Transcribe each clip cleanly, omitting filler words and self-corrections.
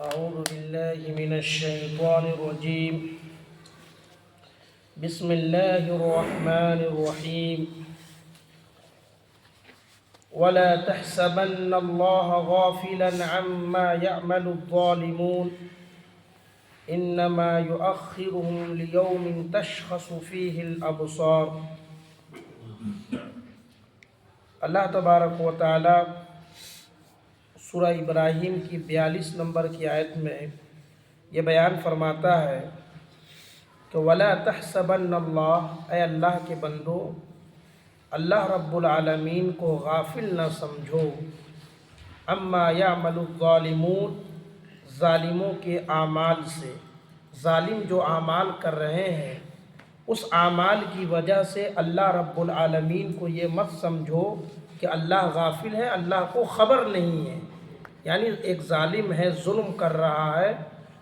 أعوذ بالله من الشيطان الرجيم. بسم الله الرحمن الرحيم. ولا تحسبن الله غافلا عما يعمل الظالمون إنما يؤخرهم ليوم تشخص فيه الأبصار. اللہ تبارک و تعالی سورہ ابراہیم کی 42 نمبر کی آیت میں یہ بیان فرماتا ہے کہ وَلَا تَحْسَبَنَّ اللَّهَ، اے اللہ کے بندو، اللہ رب العالمین کو غافل نہ سمجھو، اما یعمل الظالمون، ظالموں کے اعمال سے، ظالم جو اعمال کر رہے ہیں اس اعمال کی وجہ سے اللہ رب العالمین کو یہ مت سمجھو کہ اللہ غافل ہے، اللہ کو خبر نہیں ہے۔ یعنی ایک ظالم ہے، ظلم کر رہا ہے،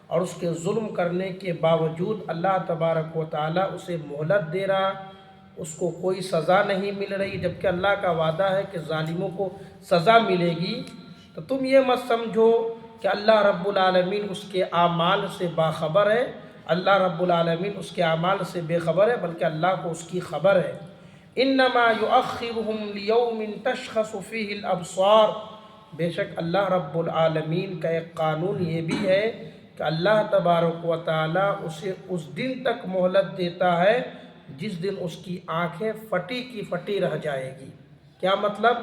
اور اس کے ظلم کرنے کے باوجود اللہ تبارک و تعالیٰ اسے مہلت دے رہا، اس کو کوئی سزا نہیں مل رہی، جبکہ اللہ کا وعدہ ہے کہ ظالموں کو سزا ملے گی۔ تو تم یہ مت سمجھو کہ اللہ رب العالمین اس کے اعمال سے باخبر ہے، اللہ رب العالمین اس کے اعمال سے بے خبر ہے، بلکہ اللہ کو اس کی خبر ہے۔ انما یؤخرہم لیوم تشخص فیہ الابصار، بے شک اللہ رب العالمین کا ایک قانون یہ بھی ہے کہ اللہ تبارک و تعالیٰ اسے اس دن تک مہلت دیتا ہے جس دن اس کی آنکھیں پھٹی کی پھٹی رہ جائے گی۔ کیا مطلب؟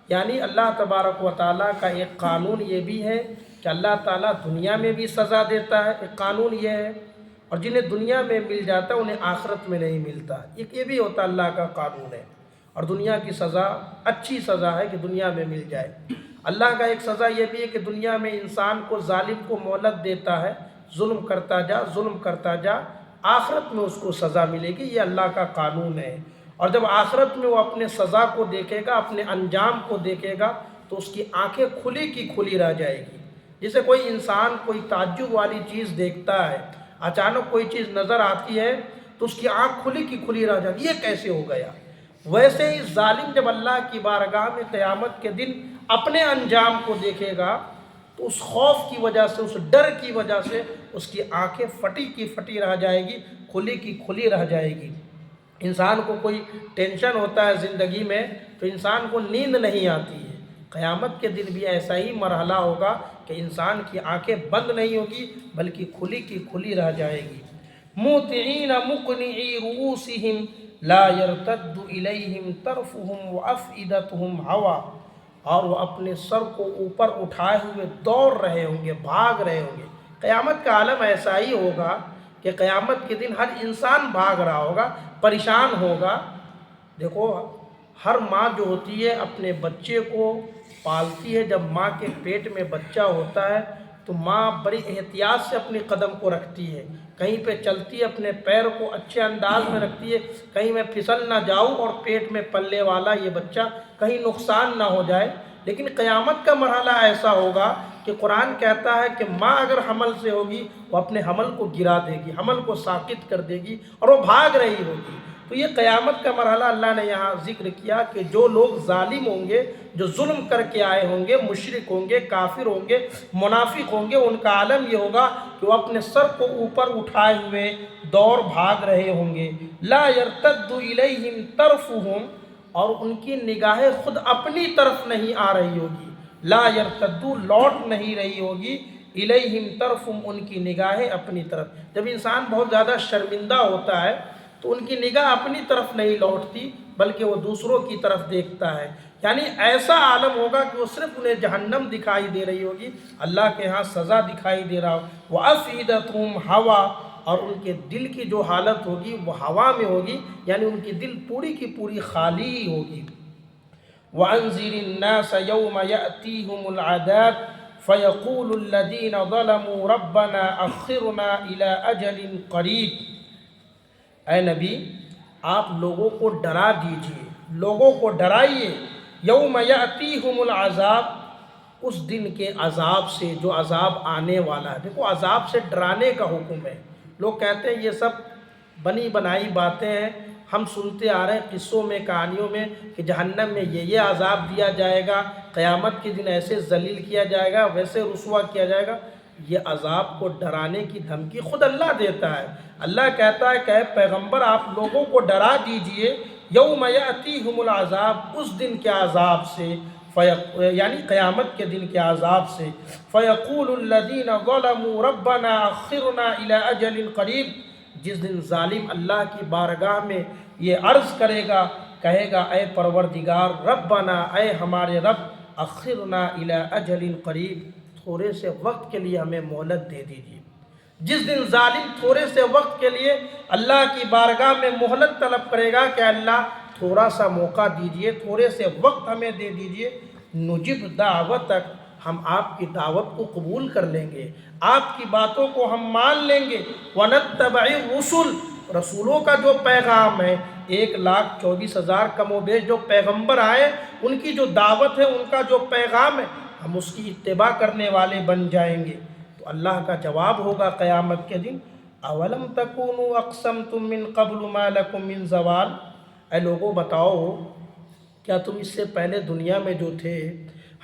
یعنی اللہ تبارک و تعالیٰ کا ایک قانون یہ بھی ہے کہ اللہ تعالیٰ دنیا میں بھی سزا دیتا ہے، ایک قانون یہ ہے، اور جنہیں دنیا میں مل جاتا ہے انہیں آخرت میں نہیں ملتا، یہ بھی ہوتا اللہ کا قانون ہے۔ اور دنیا کی سزا اچھی سزا ہے کہ دنیا میں مل جائے۔ اللہ کا ایک سزا یہ بھی ہے کہ دنیا میں انسان کو، ظالم کو مہلت دیتا ہے، ظلم کرتا جا، ظلم کرتا جا، آخرت میں اس کو سزا ملے گی، یہ اللہ کا قانون ہے۔ اور جب آخرت میں وہ اپنے سزا کو دیکھے گا، اپنے انجام کو دیکھے گا، تو اس کی آنکھیں کھلی کی کھلی رہ جائے گی۔ جسے کوئی انسان کوئی تعجب والی چیز دیکھتا ہے، اچانک کوئی چیز نظر آتی ہے تو اس کی آنکھ کھلی کی کھلی رہ جاتی ہے، یہ کیسے ہو گیا؟ ویسے ہی ظالم جب اللہ کی بارگاہ میں قیامت کے دن اپنے انجام کو دیکھے گا تو اس خوف کی وجہ سے، اس ڈر کی وجہ سے اس کی آنکھیں پھٹی کی پھٹی رہ جائے گی، کھلی کی کھلی رہ جائے گی۔ انسان کو کوئی ٹینشن ہوتا ہے زندگی میں تو انسان کو نیند نہیں آتی ہے، قیامت کے دن بھی ایسا ہی مرحلہ ہوگا کہ انسان کی آنکھیں بند نہیں ہوگی بلکہ کھلی کی کھلی رہ جائے گی۔ مُہْطِعِينَ مُقْنِعِي رُؤُوسِهِمْ لَا يَرْتَدُّ إِلَيْهِمْ طَرْفُهُمْ وَأَفْئِدَتُهُمْ هَوَىٰ، اور وہ اپنے سر کو اوپر اٹھائے ہوئے دوڑ رہے ہوں گے، بھاگ رہے ہوں گے۔ قیامت کا عالم ایسا ہی ہوگا کہ قیامت کے دن ہر انسان بھاگ رہا ہوگا، پریشان ہوگا۔ دیکھو، ہر ماں جو ہوتی ہے اپنے بچے کو پالتی ہے، جب ماں کے پیٹ میں بچہ ہوتا ہے تو ماں بڑی احتیاط سے اپنی قدم کو رکھتی ہے، کہیں پہ چلتی ہے اپنے پیر کو اچھے انداز میں رکھتی ہے، کہیں میں پھسل نہ جاؤں اور پیٹ میں پلنے والا یہ بچہ کہیں نقصان نہ ہو جائے۔ لیکن قیامت کا مرحلہ ایسا ہوگا کہ قرآن کہتا ہے کہ ماں اگر حمل سے ہوگی وہ اپنے حمل کو گرا دے گی، حمل کو ساقط کر دے گی اور وہ بھاگ رہی ہوگی۔ تو یہ قیامت کا مرحلہ اللہ نے یہاں ذکر کیا کہ جو لوگ ظالم ہوں گے، جو ظلم کر کے آئے ہوں گے، مشرک ہوں گے، کافر ہوں گے، منافق ہوں گے، ان کا عالم یہ ہوگا کہ وہ اپنے سر کو اوپر اٹھائے ہوئے دوڑ بھاگ رہے ہوں گے۔ لا یرتد الیہم طرفہم، اور ان کی نگاہیں خود اپنی طرف نہیں آ رہی ہوگی۔ لا یرتد، لوٹ نہیں رہی ہوگی، الیہم طرفہم، ان کی نگاہیں اپنی طرف۔ جب انسان بہت زیادہ شرمندہ ہوتا ہے تو ان کی نگاہ اپنی طرف نہیں لوٹتی بلکہ وہ دوسروں کی طرف دیکھتا ہے۔ یعنی ایسا عالم ہوگا کہ وہ صرف انہیں جہنم دکھائی دے رہی ہوگی، اللہ کے ہاں سزا دکھائی دے رہا ہو۔ وَأَفْئِدَتُهُمْ هَوَىٰ، اور ان کے دل کی جو حالت ہوگی وہ ہوا میں ہوگی، یعنی ان کی دل پوری کی پوری خالی ہی ہوگی۔ وَأَنذِرِ النَّاسَ يَوْمَ يَأْتِيهُمُ الْعَذَابُ فَيَقُولُ الَّذِينَ ظَلَمُوا رَبَّنَا أَخِّرْنَا إِلَىٰ أَجَلٍ قَرِيبٍ، اے نبی آپ لوگوں کو ڈرا دیجئے، لوگوں کو ڈرائیے، یوم یأتیہم العذاب، اس دن کے عذاب سے جو عذاب آنے والا ہے۔ دیکھو، عذاب سے ڈرانے کا حکم ہے۔ لوگ کہتے ہیں یہ سب بنی بنائی باتیں ہیں، ہم سنتے آ رہے ہیں قصوں میں، کہانیوں میں کہ جہنم میں یہ عذاب دیا جائے گا، قیامت کے دن ایسے ذلیل کیا جائے گا، ویسے رسوا کیا جائے گا۔ یہ عذاب کو ڈرانے کی دھمکی خود اللہ دیتا ہے۔ اللہ کہتا ہے کہ اے پیغمبر آپ لوگوں کو ڈرا دیجئے، یوم یأتیہم العذاب، اس دن کے عذاب سے، یعنی قیامت کے دن کے عذاب سے، فیقول الذین ظلموا ربنا اخرنا الی اجل قریب، جس دن ظالم اللہ کی بارگاہ میں یہ عرض کرے گا، کہے گا اے پروردگار ربنا، اے ہمارے رب، اخرنا الی اجل قریب، تھوڑے سے وقت کے لیے ہمیں مہلت دے دیجیے۔ جس دن ظالم تھوڑے سے وقت کے لیے اللہ کی بارگاہ میں مہلت طلب کرے گا کہ اللہ تھوڑا سا موقع دیجئے، تھوڑے سے وقت ہمیں دے دیجئے، نجب دعوتک، ہم آپ کی دعوت کو قبول کر لیں گے، آپ کی باتوں کو ہم مان لیں گے، ونتبع الرسل، رسولوں کا جو پیغام ہے، 1,24,000 کم و بیش جو پیغمبر آئے، ان کی جو دعوت ہے، ان کا جو پیغام ہے، ہم اس کی اتباع کرنے والے بن جائیں گے۔ تو اللہ کا جواب ہوگا قیامت کے دن، اولم تکونوا اقسمتم من قبل ما لکم من زوال، اے لوگوں بتاؤ کیا تم اس سے پہلے دنیا میں جو تھے،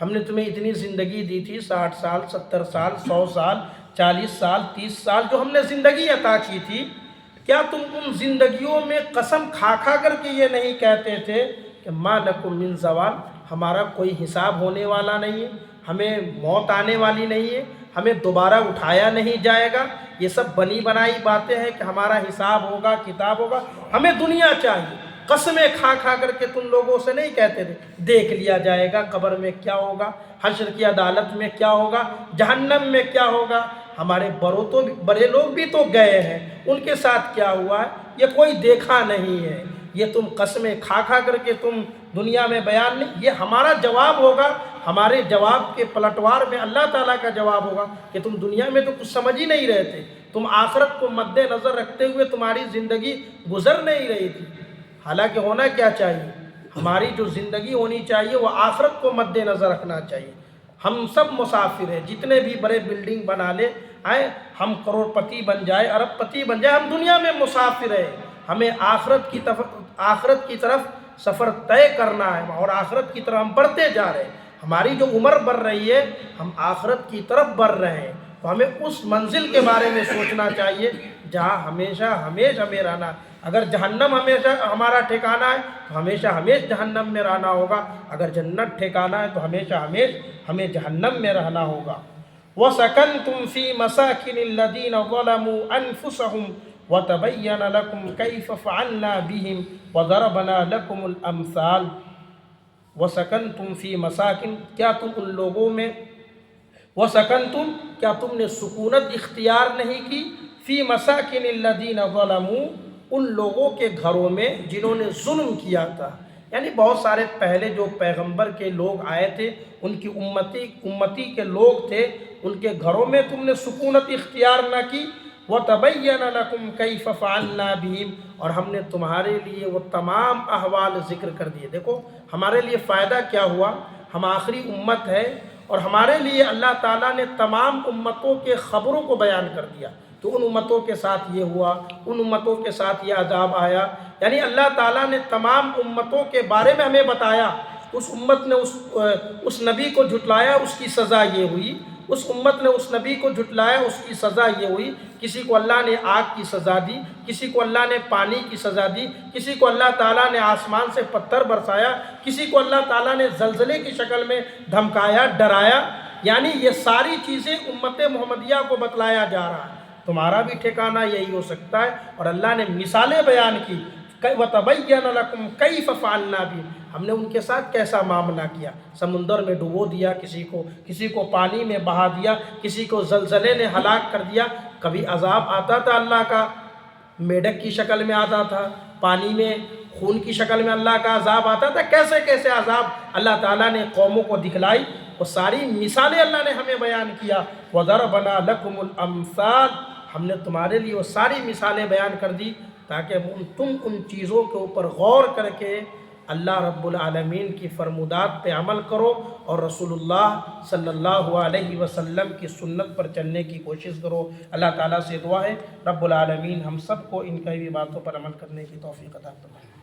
ہم نے تمہیں اتنی زندگی دی تھی، 60 سال 70 سال 100 سال 40 سال 30 سال جو ہم نے زندگی عطا کی تھی، کیا تم ان زندگیوں میں قسم کھا کھا کر کے یہ نہیں کہتے تھے کہ ما لکم من زوال، ہمارا کوئی حساب ہونے والا نہیں ہے، ہمیں موت آنے والی نہیں ہے، ہمیں دوبارہ اٹھایا نہیں جائے گا، یہ سب بنی بنائی باتیں ہیں کہ ہمارا حساب ہوگا کتاب ہوگا، ہمیں دنیا چاہیے۔ قسمیں کھا کھا کر کے تم لوگوں سے نہیں کہتے تھے دیکھ لیا جائے گا قبر میں کیا ہوگا، حشر کی عدالت میں کیا ہوگا، جہنم میں کیا ہوگا، ہمارے بڑے لوگ بھی تو گئے ہیں، ان کے ساتھ کیا ہوا ہے یہ کوئی دیکھا نہیں ہے، یہ تم قسمیں کھا کھا کر کے تم دنیا میں بیان نہیں، یہ ہمارا جواب ہوگا، ہمارے جواب کے پلٹوار میں اللہ تعالیٰ کا جواب ہوگا کہ تم دنیا میں تو کچھ سمجھ ہی نہیں رہے تھے، تم آخرت کو مد نظر رکھتے ہوئے تمہاری زندگی گزر نہیں رہی تھی۔ حالانکہ ہونا کیا چاہیے، ہماری جو زندگی ہونی چاہیے وہ آخرت کو مد نظر رکھنا چاہیے۔ ہم سب مسافر ہیں، جتنے بھی بڑے بلڈنگ بنا لے آئے، ہم کروڑ پتی بن جائے، ارب پتی بن جائے، ہم دنیا میں مسافر ہیں، ہمیں آخرت کی طرف سفر طے کرنا ہے اور آخرت کی طرف ہم بڑھتے جا رہے ہیں، ہماری جو عمر بڑھ رہی ہے ہم آخرت کی طرف بڑھ رہے ہیں، تو ہمیں اس منزل کے بارے میں سوچنا چاہیے جہاں ہمیشہ ہمیں رہنا۔ اگر جہنم ہمیشہ ہمارا ٹھکانہ ہے تو ہمیشہ جہنم میں رہنا ہوگا، اگر جنت ٹھکانہ ہے تو ہمیشہ ہمیں جہنم میں رہنا ہوگا۔ وَسَكَنْتُمْ فِي مَسَاكِنِ الَّذِينَ ظَلَمُوا أَنفُسَهُمْ وَتَبَيَّنَ لَكُمْ كَيْفَ فَعَلْنَا بِهِمْ وَضَرَبْنَا لَكُمُ الْأَمْثَالَ۔ وَسَكَنْتُمْ فِي مَسَاكِنِ، کیا تم ان لوگوں میں، وَسَكَنْتُمْ کیا تم نے سکونت اختیار نہیں کی، فی مساکن الذین ظلموا ان لوگوں کے گھروں میں جنہوں نے ظلم کیا تھا، یعنی بہت سارے پہلے جو پیغمبر کے لوگ آئے تھے، ان کی امتی کے لوگ تھے، ان کے گھروں میں تم نے سکونت اختیار نہ کی، وَتَبَيَّنَ لَكُمْ كَيْفَ فَعَلْنَا بِهِمْ، اور ہم نے تمہارے لیے وہ تمام احوال ذکر کر دیے۔ دیکھو ہمارے لیے فائدہ کیا ہوا، ہم آخری امت ہے اور ہمارے لیے اللہ تعالیٰ نے تمام امتوں کے خبروں کو بیان کر دیا، تو ان امتوں کے ساتھ یہ ہوا، ان امتوں کے ساتھ یہ عذاب آیا، یعنی اللہ تعالیٰ نے تمام امتوں کے بارے میں ہمیں بتایا، اس امت نے اس نبی کو جھٹلایا اس کی سزا یہ ہوئی، اس امت نے اس نبی کو جھٹلایا اس کی سزا یہ ہوئی، کسی کو اللہ نے آگ کی سزا دی، کسی کو اللہ نے پانی کی سزا دی، کسی کو اللہ تعالیٰ نے آسمان سے پتھر برسایا، کسی کو اللہ تعالیٰ نے زلزلے کی شکل میں دھمکایا ڈرایا، یعنی یہ ساری چیزیں امت محمدیہ کو بتلایا جا رہا ہے۔ تمہارا بھی ٹھکانہ یہی ہو سکتا ہے، اور اللہ نے مثالیں بیان کی، وَتَبَيَّنَ لَكُمْ كَيْفَ فَعَلْنَا بِهِمْ، ہم نے ان کے ساتھ کیسا معاملہ کیا، سمندر میں ڈبو دیا کسی کو پانی میں بہا دیا، کسی کو زلزلے نے ہلاک کر دیا، کبھی عذاب آتا تھا اللہ کا میڈک کی شکل میں آتا تھا، پانی میں خون کی شکل میں اللہ کا عذاب آتا تھا، کیسے کیسے عذاب اللہ تعالیٰ نے قوموں کو دکھلائی، وہ ساری مثالیں اللہ نے ہمیں بیان کیا، وَضَرَبْنَا لَكُمُ الْأَمْثَالَ، ہم نے تمہارے لیے وہ ساری مثالیں بیان کر دی تاکہ تم ان چیزوں کے اوپر غور کر کے اللہ رب العالمین کی فرمودات پہ عمل کرو اور رسول اللہ صلی اللہ علیہ وسلم کی سنت پر چلنے کی کوشش کرو۔ اللہ تعالیٰ سے دعا ہے رب العالمین ہم سب کو ان کی باتوں پر عمل کرنے کی توفیق عطا فرمائے۔